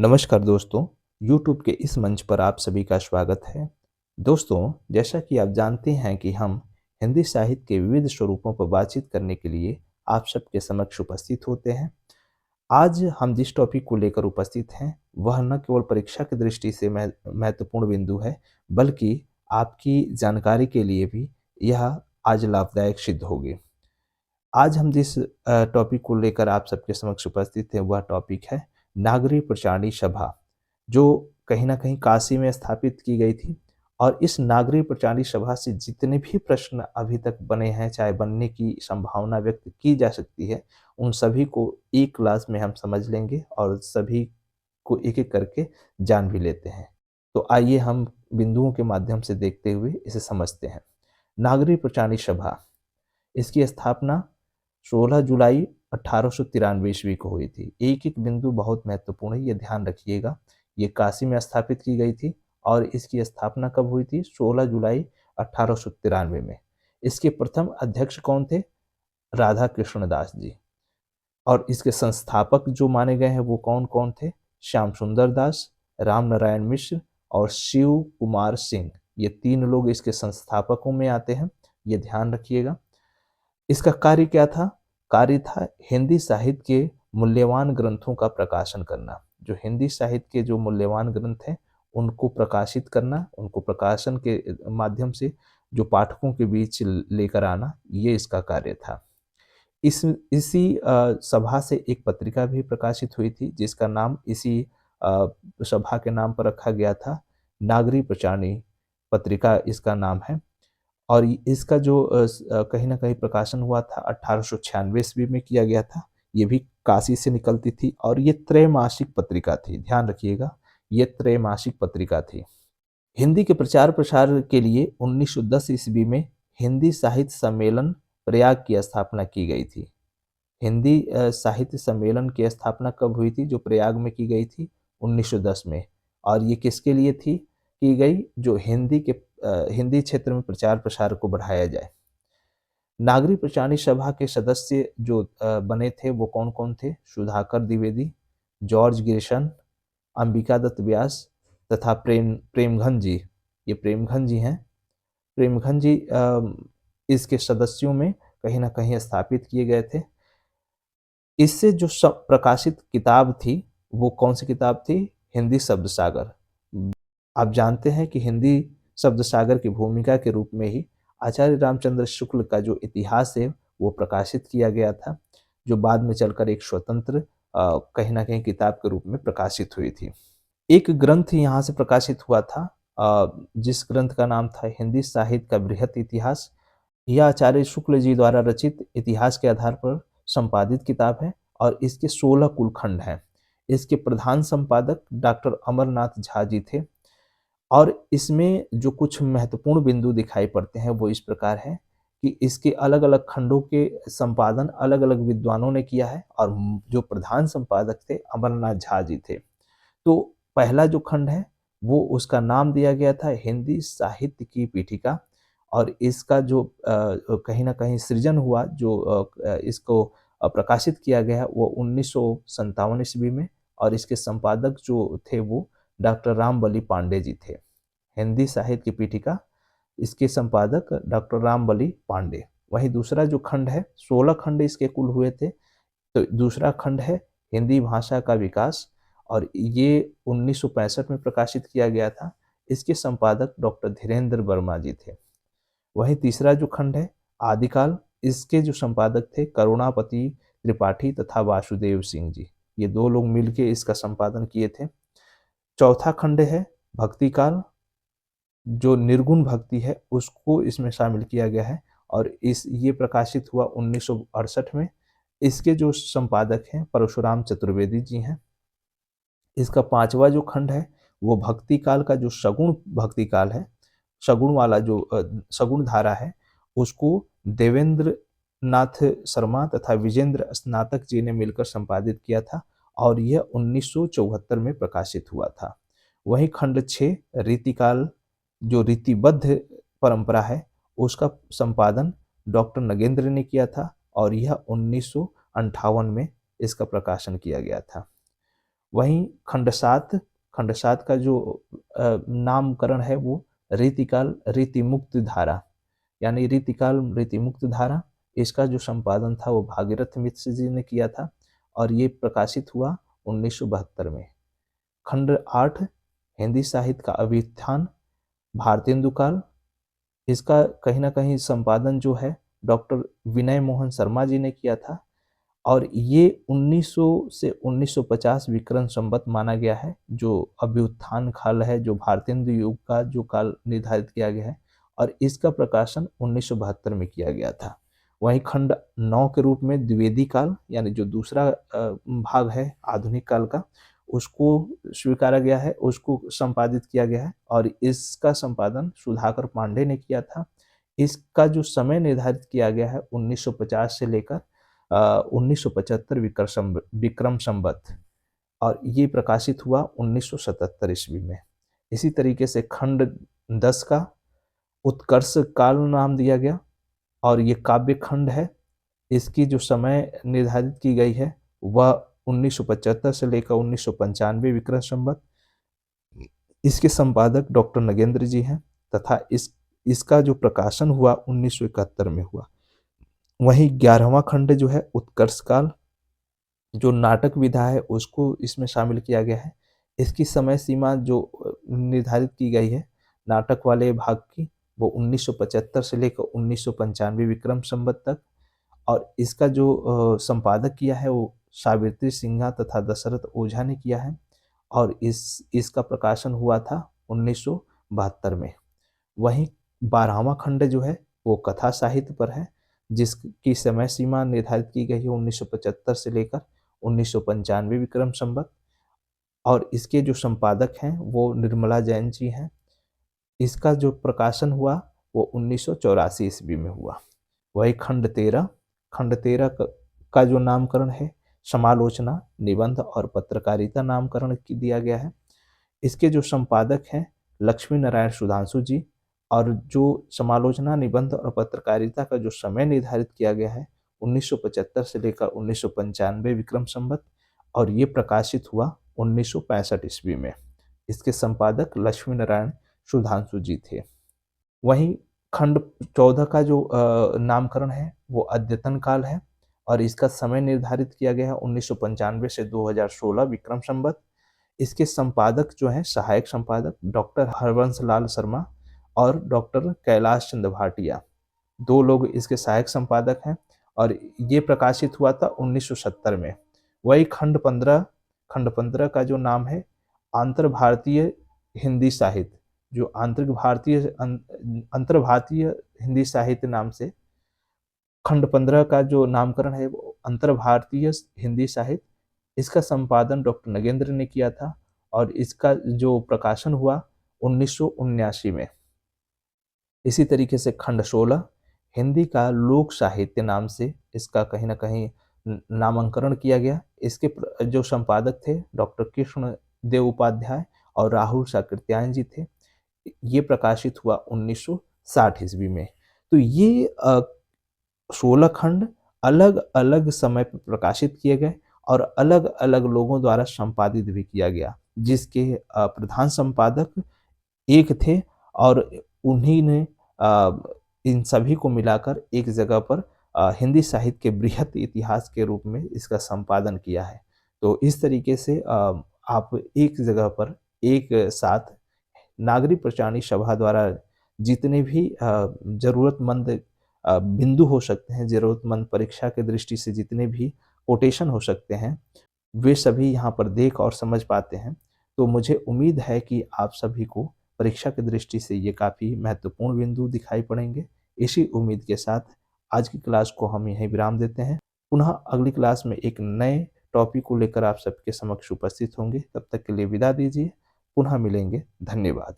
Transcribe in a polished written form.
नमस्कार दोस्तों, YouTube के इस मंच पर आप सभी का स्वागत है। दोस्तों, जैसा कि आप जानते हैं कि हम हिंदी साहित्य के विविध स्वरूपों पर बातचीत करने के लिए आप सबके समक्ष उपस्थित होते हैं। आज हम जिस टॉपिक को लेकर उपस्थित हैं, वह न केवल परीक्षा की दृष्टि से महत्वपूर्ण बिंदु है, बल्कि आपकी जानकारी के लिए भी यह आज लाभदायक सिद्ध होगी। आज हम जिस टॉपिक को लेकर आप सबके समक्ष उपस्थित हैं, वह टॉपिक है नागरी प्रचारणी सभा, जो कहीं न कहीं काशी में स्थापित की गई थी। और इस नागरी प्रचारणी सभा से जितने भी प्रश्न अभी तक बने हैं, चाहे बनने की संभावना व्यक्त की जा सकती है, उन सभी को एक क्लास में हम समझ लेंगे और सभी को एक-एक करके जान भी लेते हैं। तो आइए हम बिंदुओं के माध्यम से देखते हुए इसे समझते हैं। नागरी प्रचारणी सभा, इसकी स्थापना 16 जुलाई 1893 ईस्वी को हुई थी। एक-एक बिंदु बहुत महत्वपूर्ण है, ये ध्यान रखिएगा। ये काशी में स्थापित की गई थी और इसकी स्थापना कब हुई थी? 16 जुलाई 1893 में। इसके प्रथम अध्यक्ष कौन थे? राधा कृष्ण दास जी। और इसके संस्थापक जो माने गए हैं वो कौन-कौन थे? श्याम सुंदर दास, राम नारायण मिश्र और शिव कुमार सिंह। ये 3 लोग इसके संस्थापकों में आते हैं, ये ध्यान रखिएगा। इसका कार्य क्या था? कार्य था हिंदी साहित्य के मूल्यवान ग्रंथों का प्रकाशन करना। जो हिंदी साहित्य के जो मूल्यवान ग्रंथ हैं, उनको प्रकाशित करना, उनको प्रकाशन के माध्यम से जो पाठकों के बीच लेकर आना, ये इसका कार्य था। इसी सभा से एक पत्रिका भी प्रकाशित हुई थी, जिसका नाम इसी सभा के नाम पर रखा गया था, नागरी प्रचारणी पत्रिका इसका नाम है। और इसका जो कहीं न कहीं प्रकाशन हुआ था 1896 ईस्वी में किया गया था। ये भी काशी से निकलती थी और ये त्रैमासिक पत्रिका थी, ध्यान रखिएगा, ये त्रैमासिक पत्रिका थी। हिंदी के प्रचार-प्रसार के लिए 1910 ईस्वी में हिंदी साहित्य सम्मेलन प्रयाग की स्थापना की गई थी। हिंदी साहित्य सम्मेलन की स्थापना कब हुई थी? जो प्रयाग में की गई थी 1910 में। और ये किसके लिए थी की गई? जो हिंदी क्षेत्र में प्रचार-प्रसार को बढ़ाया जाए। नागरी प्रचारणी सभा के सदस्य जो बने थे वो कौन-कौन थे? सुधाकर द्विवेदी, जॉर्ज ग्रिशन, अंबिका दत्त व्यास तथा प्रेमघन जी। ये प्रेमघन जी हैं। प्रेमघन जी इसके सदस्यों में कहीं न कहीं स्थापित किए गए थे। इससे जो प्रकाशित किताब थी, वो कौन-सी किताब थी? हिंदी शब्द सागर। आप जानते हैं कि हिंदी शब्द सागर की भूमिका के रूप में ही आचार्य रामचंद्र शुक्ल का जो इतिहास है, वो प्रकाशित किया गया था, जो बाद में चलकर एक स्वतंत्र कहीं न कहीं किताब के रूप में प्रकाशित हुई थी। एक ग्रंथ यहाँ से प्रकाशित हुआ था, जिस ग्रंथ का नाम था हिंदी साहित्य का बृहत इतिहास। यह आचार्य शुक्ल जी द्वारा रचित इतिहास के आधार पर संपादित किताब है और इसके 16 कुल खंड हैं। इसके प्रधान संपादक डॉक्टर अमरनाथ झा जी थे और इसमें जो कुछ महत्वपूर्ण बिंदु दिखाई पड़ते हैं वो इस प्रकार है कि इसके अलग-अलग खंडों के संपादन अलग-अलग विद्वानों ने किया है और जो प्रधान संपादक थे अमरनाथ झा जी थे। तो पहला जो खंड है वो उसका नाम दिया गया था हिंदी साहित्य की पीठिका। और इसका जो कहीं न कहीं सृजन हुआ, जो इसको प्रकाशित किया गया वो 1957 ईस्वी में। और इसके संपादक जो थे वो डॉक्टर रामबली पांडे जी थे। हिंदी साहित्य की पीठिका, इसके संपादक डॉक्टर रामबली पांडे। वहीं दूसरा जो खंड है, 16 खंड इसके कुल हुए थे। तो दूसरा खंड है हिंदी भाषा का विकास और ये 1965 में प्रकाशित किया गया था। इसके संपादक डॉक्टर धीरेन्द्र वर्मा जी थे। वहीं तीसरा जो खंड है आदिकाल, इसके जो संपादक थे करुणापति त्रिपाठी तथा वासुदेव सिंह जी। ये 2 लोग मिलके इसका संपादन किए थे। चौथा खंड है भक्ति काल, जो निर्गुण भक्ति है उसको इसमें शामिल किया गया है और ये प्रकाशित हुआ 1968 में। इसके जो संपादक हैं परशुराम चतुर्वेदी जी हैं। इसका पांचवा जो खंड है वो भक्ति काल का जो सगुण भक्ति काल है, सगुण वाला जो सगुण धारा है, उसको देवेंद्र नाथ शर्मा तथा विजेंद्र स्नातक जी ने मिलकर संपादित किया था और यह 1974 में प्रकाशित हुआ था। वहीं खंड 6 रीतिकाल, जो रीतिबद्ध परंपरा है, उसका संपादन डॉक्टर नगेंद्र ने किया था और यह 1958 में इसका प्रकाशन किया गया था। वहीं खंड 7 का जो नामकरण है वो रीतिकाल रीतिमुक्त धारा, यानी रीतिकाल रीतिमुक्त धारा, इसका जो संपादन था वो भागीरथ मिश्र जी ने किया था और ये प्रकाशित हुआ 1972 में। खंड 8 हिंदी साहित्य का अभ्युत्थान भारतेंदु काल, इसका कहीं न कहीं संपादन जो है डॉक्टर विनय मोहन शर्मा जी ने किया था और ये 1900 से 1950 विक्रम संवत माना गया है, जो अभ्युत्थान काल है, जो भारतेंदु युग का जो काल निर्धारित किया गया है और इसका प्रकाशन 1972 में किया गया था। वहीं खंड 9 के रूप में द्विवेदी काल, यानी जो दूसरा भाग है आधुनिक काल का, उसको स्वीकारा गया है, उसको संपादित किया गया है और इसका संपादन सुधाकर पांडे ने किया था। इसका जो समय निर्धारित किया गया है 1950 से लेकर 1975 विक्रम संवत और ये प्रकाशित हुआ 1977 ईस्वी में। इसी तरीके से खंड 10 का उत्कर्ष काल नाम दिया गया और ये काव्य खंड है। इसकी जो समय निर्धारित की गई है वह 1975 से लेकर 1995 विक्रम संवत। इसके संपादक डॉक्टर नगेंद्र जी हैं तथा इसका जो प्रकाशन हुआ 1971 में हुआ। वहीं 11वां खंड जो है उत्कर्ष काल, जो नाटक विधा है उसको इसमें शामिल किया गया है। इसकी समय सीमा जो निर्धारित की गई है नाटक वाले भाग की, वो 1975 से लेकर 1995 विक्रम संवत तक और इसका जो संपादक किया है वो सावित्री सिन्हा तथा दशरथ ओझा ने किया है और इसका प्रकाशन हुआ था 1972 में। वहीं 12वां खंड जो है वो कथा साहित्य पर है, जिसकी समय सीमा निर्धारित की गई है 1975 से लेकर 1995 विक्रम संवत और इसके जो संपादक हैं वो निर्मला जैन जी हैं। इसका जो प्रकाशन हुआ वो 1984 ईस्वी में हुआ। वही खंड 13 का जो नामकरण है समालोचना, निबंध और पत्रकारिता नामकरण दिया गया है। इसके जो संपादक हैं लक्ष्मी नारायण सुधांशु जी और जो समालोचना, निबंध और पत्रकारिता का जो समय निर्धारित किया गया है 1975 से लेकर 1995 विक्रम संवत और ये प्रकाशित हुआ 1965 ईस्वी में। इसके संपादक लक्ष्मी नारायण सुधांशु जी थे। वहीं खंड 14 का जो नामकरण है वो अद्यतन काल है और इसका समय निर्धारित किया गया है 1995 से 2016 विक्रम संवत। इसके संपादक जो हैं सहायक संपादक डॉक्टर हरवंश लाल शर्मा और डॉक्टर कैलाश चंद्र भाटिया, 2 लोग इसके सहायक संपादक हैं और ये प्रकाशित हुआ था 1970 में। वही खंड 15 का जो नाम है आंतर भारतीय हिंदी साहित्य, जो अंतर भारतीय हिंदी साहित्य नाम से खंड 15 का जो नामकरण है वो अंतर भारतीय हिंदी साहित्य, इसका संपादन डॉक्टर नगेंद्र ने किया था और इसका जो प्रकाशन हुआ 1979 में। इसी तरीके से खंड 16 हिंदी का लोक साहित्य नाम से इसका कहीं न कहीं नामांकरण किया गया। इसके जो संपादक थे डॉक्टर कृष्ण देव उपाध्याय और राहुल साकृत्यायन जी थे। ये प्रकाशित हुआ 1960 ईस्वी में। तो ये 16 खंड अलग-अलग समय पर प्रकाशित किए गए और अलग-अलग लोगों द्वारा संपादित भी किया गया, जिसके प्रधान संपादक एक थे और उन्हीं ने इन सभी को मिलाकर एक जगह पर हिंदी साहित्य के बृहत इतिहास के रूप में इसका संपादन किया है। तो इस तरीके से आप एक जगह पर एक साथ नागरिक प्रचारणी सभा द्वारा जितने भी ज़रूरतमंद बिंदु हो सकते हैं, ज़रूरतमंद परीक्षा की दृष्टि से जितने भी कोटेशन हो सकते हैं, वे सभी यहाँ पर देख और समझ पाते हैं। तो मुझे उम्मीद है कि आप सभी को परीक्षा की दृष्टि से ये काफ़ी महत्वपूर्ण बिंदु दिखाई पड़ेंगे। इसी उम्मीद के साथ आज की क्लास को हम यहीं विराम देते हैं। पुनः अगली क्लास में एक नए टॉपिक को लेकर आप सबके समक्ष उपस्थित होंगे। तब तक के लिए विदा दीजिए। पुनः मिलेंगे। धन्यवाद।